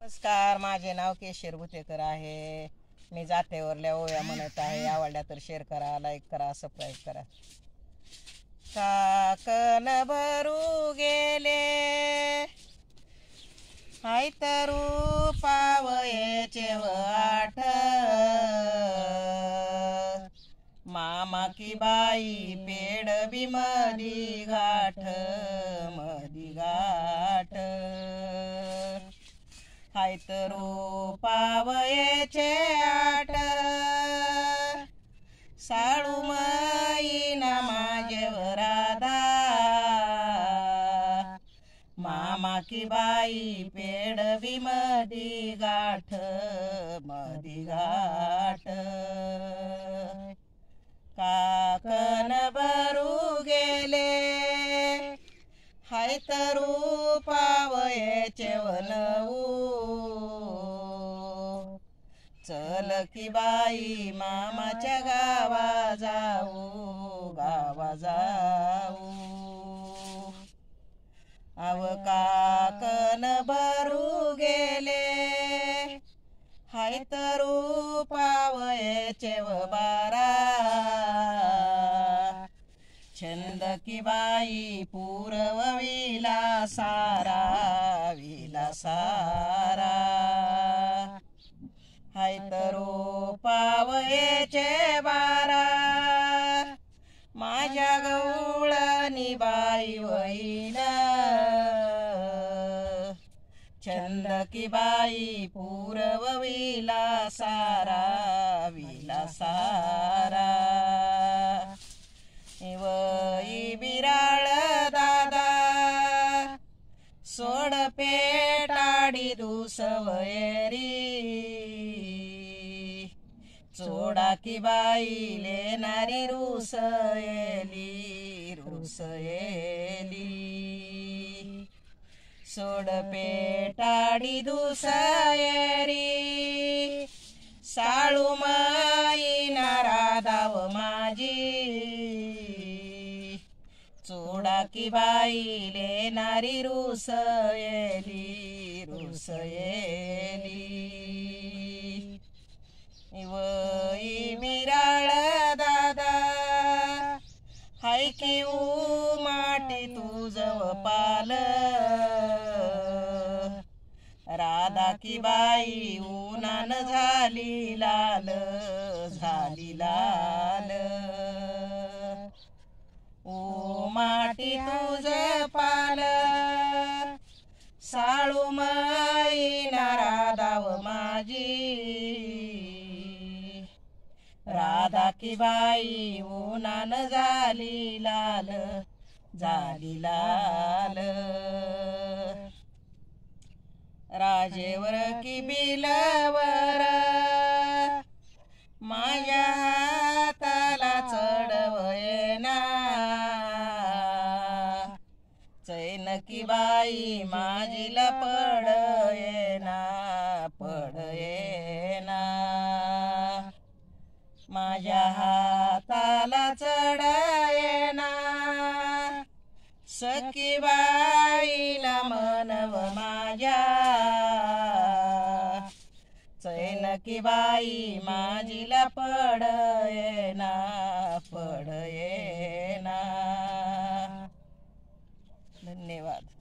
नमस्कार, माझे नाव केशर भुतेकर आहे. मी जातेवरल्या ओव्या म्हणत आहे. आवडल्या तर शेअर करा, लाईक करा, सबस्क्राईब करा. काकण भरू गेले हाय तरू पावयेचे वाट, मामा की बाई पेड बी मधी घाट, मधी घाट. हाय तरू पावयेचे आठ, साळू मैना माझे वरादा, मामा की बाई पेड बी मधी गाठ, मधी गाठ. काकण भरू गेले हाय तरू पावयेचे वनऊ, चल की बाई मामाच्या गावा जाऊ, गावा जाऊ. अव काकण भरू गेले हाय तरू पावयेचे बारा, छंद की बाई पुरविला सारा, विला सारा. हाय तरू पावयेचे बारा, माझ्या गवळणी बाई वैन, छंद की बाई पुरविला सारा, विला सारा. वई बिराळ दादा सोड पेटाडी दुसवयरी, चोडा की बाई लेणारी रुसयली, रुसयली. सोड पेटाडी दुसयरी, साळू मैना राधाव माझी, चोडा की बाई लेणारी रुसयली, रुसयली. वई बिराळ दादा हाय की माटी तुझव पाल, राधा की बाई उन्हान झाली लाल, झाली लाल. ओ माटी तुझ पाल, साळू मैना राधाव माझी, राधा की बाई उन्हान झाली लाल, झाली लाल. राजेवर की बिलवर माझ्या हाताला चढवयना, चैन की बाई माझीला पडयना, पडयना. माझ्या हाताला चढयना, सखी बाईला मनव माझ्या, चैन की बाई माझीला पडयना, पडयना. धन्यवाद.